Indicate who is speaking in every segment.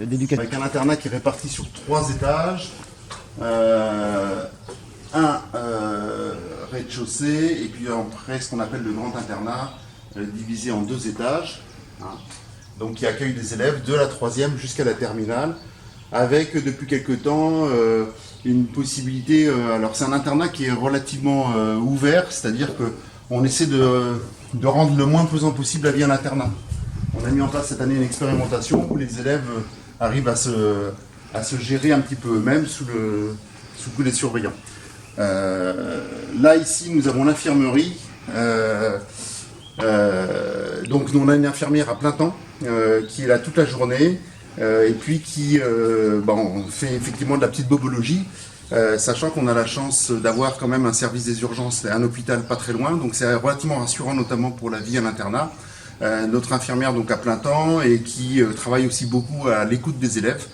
Speaker 1: d'éducation.
Speaker 2: Avec un internat qui est réparti sur 3 étages, un rez-de-chaussée et puis après ce qu'on appelle le grand internat, divisé en 2 étages, hein, donc qui accueille des élèves de la 3e jusqu'à la terminale, avec depuis quelque temps une possibilité, alors c'est un internat qui est relativement ouvert, c'est-à-dire qu'on essaie de rendre le moins pesant possible la vie à l'internat. On a mis en place cette année une expérimentation où les élèves arrivent à se gérer un petit peu eux-mêmes sous coup des surveillants. Là ici nous avons l'infirmerie, donc on a une infirmière à plein temps qui est là toute la journée et puis qui on fait effectivement de la petite bobologie, sachant qu'on a la chance d'avoir quand même un service des urgences et un hôpital pas très loin, donc c'est relativement rassurant notamment pour la vie à l'internat. Notre infirmière donc à plein temps et qui travaille aussi beaucoup à l'écoute des élèves.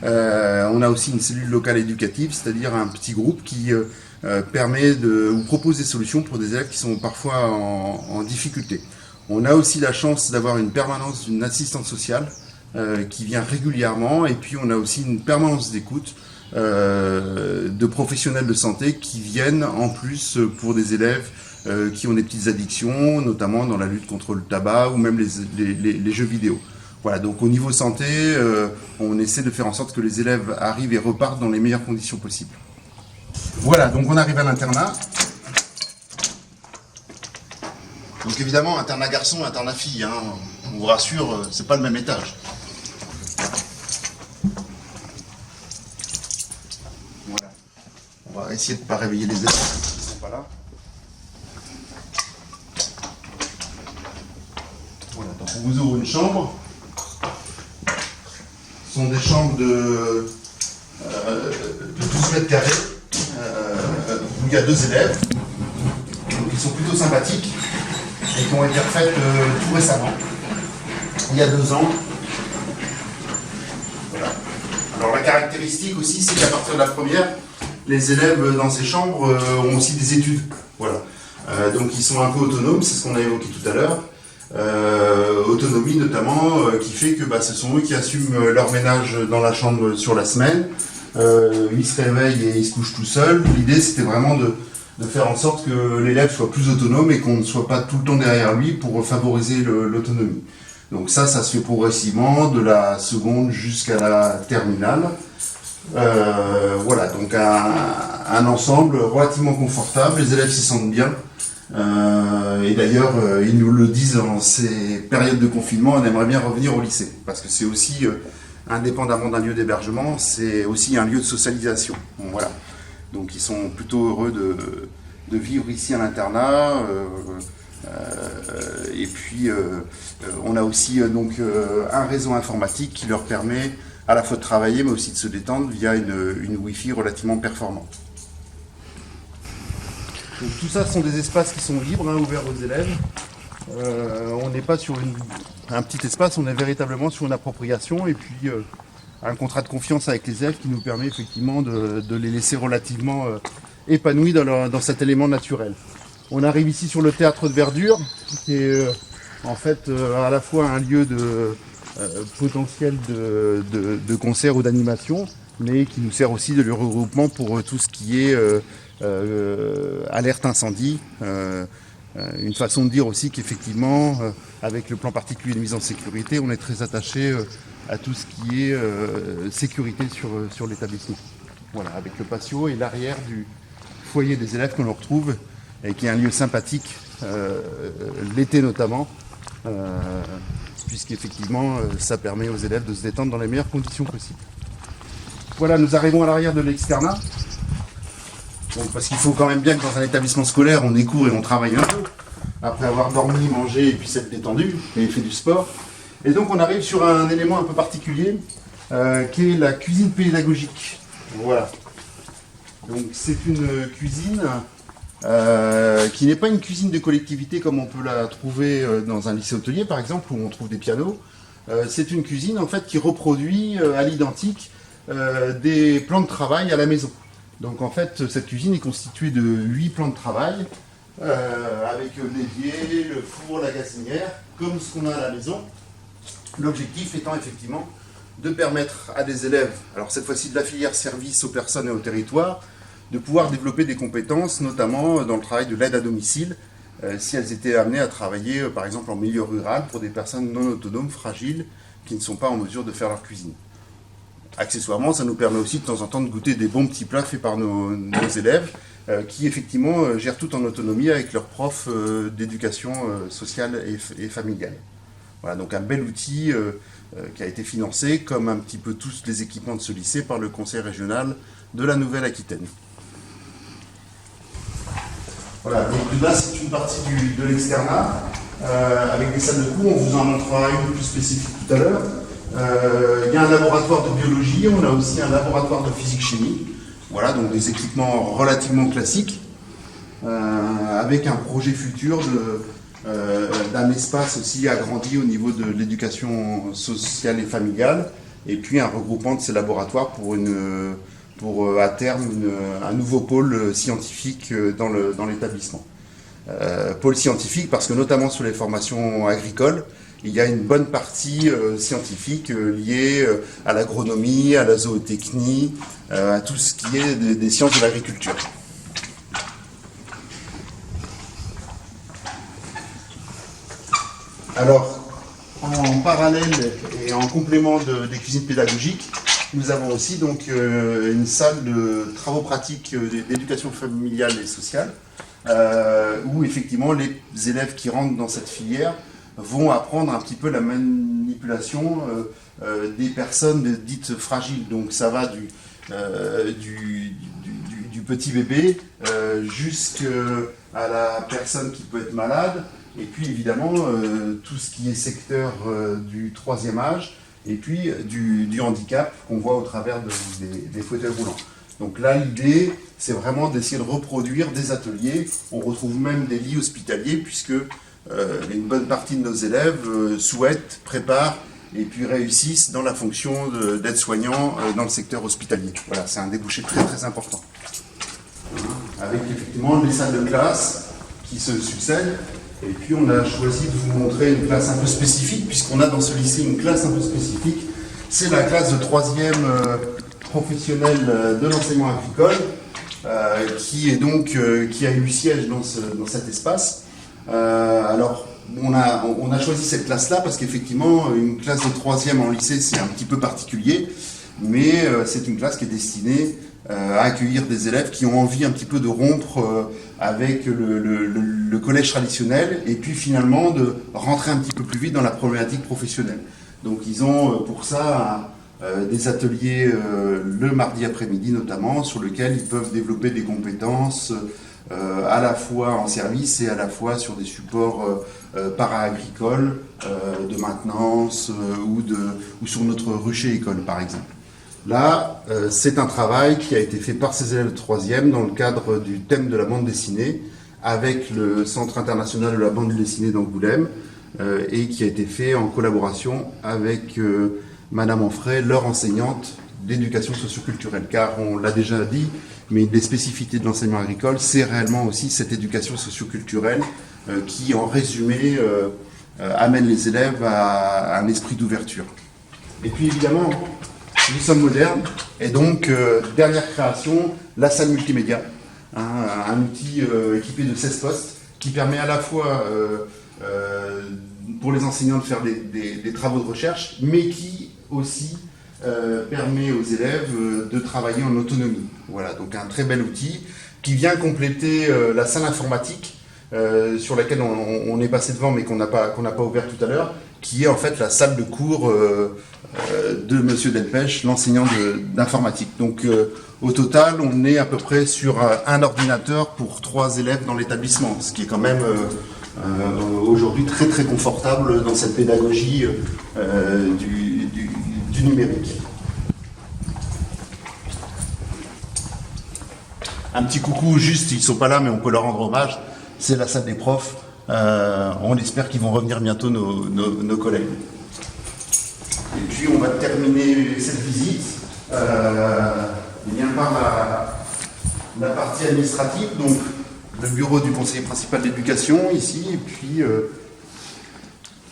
Speaker 2: On a aussi une cellule locale éducative, c'est-à-dire un petit groupe qui permet ou propose des solutions pour des élèves qui sont parfois en difficulté. On a aussi la chance d'avoir une permanence d'une assistante sociale qui vient régulièrement, et puis on a aussi une permanence d'écoute de professionnels de santé qui viennent en plus pour des élèves qui ont des petites addictions, notamment dans la lutte contre le tabac ou même les jeux vidéo. Voilà, donc au niveau santé, on essaie de faire en sorte que les élèves arrivent et repartent dans les meilleures conditions possibles. Voilà, donc on arrive à l'internat. Donc évidemment, internat garçon, internat fille, hein, on vous rassure, c'est pas le même étage. Voilà, on va essayer de ne pas réveiller les élèves qui sont pas là. Voilà, donc on vous ouvre une chambre. Ce sont des chambres de 12 mètres carrés, où il y a 2 élèves, donc qui sont plutôt sympathiques et qui ont été refaites tout récemment, il y a 2 ans. Voilà. Alors la caractéristique aussi, c'est qu'à partir de la première, les élèves dans ces chambres ont aussi des études. Voilà. Donc ils sont un peu autonomes, c'est ce qu'on a évoqué tout à l'heure. Autonomie notamment qui fait que ce sont eux qui assument leur ménage dans la chambre sur la semaine. Ils se réveillent et ils se couchent tout seuls. L'idée c'était vraiment de faire en sorte que l'élève soit plus autonome et qu'on ne soit pas tout le temps derrière lui pour favoriser l'autonomie. Donc ça se fait progressivement de la seconde jusqu'à la terminale. Voilà, donc un ensemble relativement confortable, les élèves s'y sentent bien. Et d'ailleurs, ils nous le disent dans ces périodes de confinement, on aimerait bien revenir au lycée, parce que c'est aussi, indépendamment d'un lieu d'hébergement, c'est aussi un lieu de socialisation. Bon, voilà. Donc ils sont plutôt heureux de vivre ici à l'internat. Et puis, on a aussi un réseau informatique qui leur permet à la fois de travailler, mais aussi de se détendre via une Wi-Fi relativement performante. Donc, tout ça, ce sont des espaces qui sont libres, ouverts aux élèves. On n'est pas sur un petit espace, on est véritablement sur une appropriation et puis un contrat de confiance avec les élèves qui nous permet effectivement de les laisser relativement épanouis dans cet élément naturel. On arrive ici sur le théâtre de verdure, qui est en fait à la fois un lieu de potentiel de concert ou d'animation, mais qui nous sert aussi de lieu de regroupement pour tout ce qui est alerte incendie. Une façon de dire aussi qu'effectivement, avec le plan particulier de mise en sécurité, on est très attaché à tout ce qui est sécurité sur l'établissement. Voilà, avec le patio et l'arrière du foyer des élèves qu'on retrouve, et qui est un lieu sympathique, l'été notamment, puisqu'effectivement, ça permet aux élèves de se détendre dans les meilleures conditions possibles. Voilà, nous arrivons à l'arrière de l'externat. Donc, parce qu'il faut quand même bien que dans un établissement scolaire, on ait cours et on travaille un peu, après avoir dormi, mangé et puis s'être détendu et fait du sport. Et donc on arrive sur un élément un peu particulier, qui est la cuisine pédagogique. Voilà. Donc c'est une cuisine qui n'est pas une cuisine de collectivité comme on peut la trouver dans un lycée hôtelier par exemple, où on trouve des pianos. C'est une cuisine en fait qui reproduit à l'identique des plans de travail à la maison. Donc en fait, cette cuisine est constituée de 8 plans de travail, avec l'évier, le four, la gazinière, comme ce qu'on a à la maison. L'objectif étant effectivement de permettre à des élèves, alors cette fois-ci de la filière service aux personnes et au territoire, de pouvoir développer des compétences, notamment dans le travail de l'aide à domicile, si elles étaient amenées à travailler, par exemple, en milieu rural, pour des personnes non autonomes, fragiles, qui ne sont pas en mesure de faire leur cuisine. Accessoirement, ça nous permet aussi de temps en temps de goûter des bons petits plats faits par nos élèves, qui effectivement gèrent tout en autonomie avec leurs profs d'éducation sociale et familiale. Voilà, donc un bel outil qui a été financé, comme un petit peu tous les équipements de ce lycée, par le Conseil régional de la Nouvelle-Aquitaine. Voilà, donc là c'est une partie de l'externat, avec des salles de cours, on vous en montrera une plus spécifique tout à l'heure. Il y a un laboratoire de biologie, on a aussi un laboratoire de physique-chimie, voilà, donc des équipements relativement classiques, avec un projet futur d'un espace aussi agrandi au niveau de l'éducation sociale et familiale, et puis un regroupement de ces laboratoires pour à terme un nouveau pôle scientifique dans l'établissement. Pôle scientifique parce que notamment sur les formations agricoles, il y a une bonne partie scientifique liée à l'agronomie, à la zootechnie, à tout ce qui est des sciences de l'agriculture. Alors, en parallèle et en complément des cuisines pédagogiques, nous avons aussi donc une salle de travaux pratiques d'éducation familiale et sociale, où effectivement les élèves qui rentrent dans cette filière vont apprendre un petit peu la manipulation des personnes dites fragiles. Donc ça va du petit bébé jusqu'à la personne qui peut être malade, et puis évidemment tout ce qui est secteur du troisième âge, et puis du handicap qu'on voit au travers des fauteuils roulants. Donc là, l'idée, c'est vraiment d'essayer de reproduire des ateliers. On retrouve même des lits hospitaliers, puisque une bonne partie de nos élèves souhaitent, préparent et puis réussissent dans la fonction d'aide-soignant dans le secteur hospitalier. Voilà, c'est un débouché très très important. Avec effectivement les salles de classe qui se succèdent. Et puis on a choisi de vous montrer une classe un peu spécifique, puisqu'on a dans ce lycée une classe un peu spécifique. C'est la classe de 3e professionnelle de l'enseignement agricole, qui a eu siège dans cet espace. Alors on a choisi cette classe-là parce qu'effectivement une classe de 3e en lycée c'est un petit peu particulier, mais c'est une classe qui est destinée à accueillir des élèves qui ont envie un petit peu de rompre avec le collège traditionnel et puis finalement de rentrer un petit peu plus vite dans la problématique professionnelle. Donc ils ont pour ça des ateliers le mardi après-midi notamment, sur lesquels ils peuvent développer des compétences à la fois en service et à la fois sur des supports para-agricoles, de maintenance ou sur notre rucher école par exemple. Là, c'est un travail qui a été fait par ces élèves de 3e dans le cadre du thème de la bande dessinée avec le Centre international de la bande dessinée d'Angoulême et qui a été fait en collaboration avec Madame Enfray, leur enseignante d'éducation socioculturelle. Car on l'a déjà dit, mais une des spécificités de l'enseignement agricole, c'est réellement aussi cette éducation socioculturelle qui, en résumé, amène les élèves à un esprit d'ouverture. Et puis évidemment, nous sommes modernes, et donc, dernière création, la salle multimédia, un outil équipé de 16 postes, qui permet à la fois pour les enseignants de faire des travaux de recherche, mais qui aussi permet aux élèves de travailler en autonomie. Voilà, donc un très bel outil qui vient compléter la salle informatique, sur laquelle on est passé devant, mais qu'on n'a pas ouvert tout à l'heure, qui est en fait la salle de cours de Monsieur Delpech, l'enseignant d'informatique. Donc au total, on est à peu près sur un ordinateur pour 3 élèves dans l'établissement, ce qui est quand même aujourd'hui très très confortable dans cette pédagogie du numérique. Un petit coucou, juste, ils ne sont pas là, mais on peut leur rendre hommage, c'est la salle des profs. On espère qu'ils vont revenir bientôt, nos collègues. Et puis on va terminer cette visite bien par la partie administrative, donc le bureau du conseiller principal d'éducation ici, et puis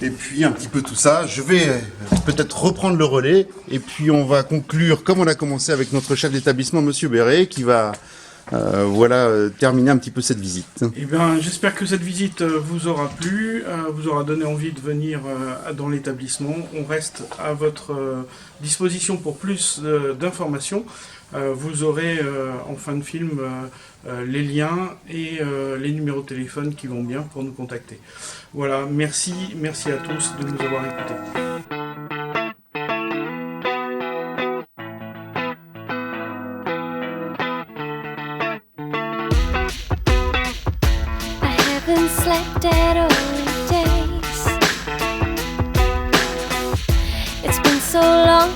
Speaker 2: Et puis un petit peu tout ça, je vais peut-être reprendre le relais et puis on va conclure comme on a commencé avec notre chef d'établissement, Monsieur Béret, qui va terminer un petit peu cette visite.
Speaker 1: Eh bien, j'espère que cette visite vous aura plu, vous aura donné envie de venir dans l'établissement. On reste à votre disposition pour plus d'informations. Vous aurez en fin de film les liens et les numéros de téléphone qui vont bien pour nous contacter. Voilà, merci à tous de nous avoir écoutés.
Speaker 3: Slept at all days. It's been so long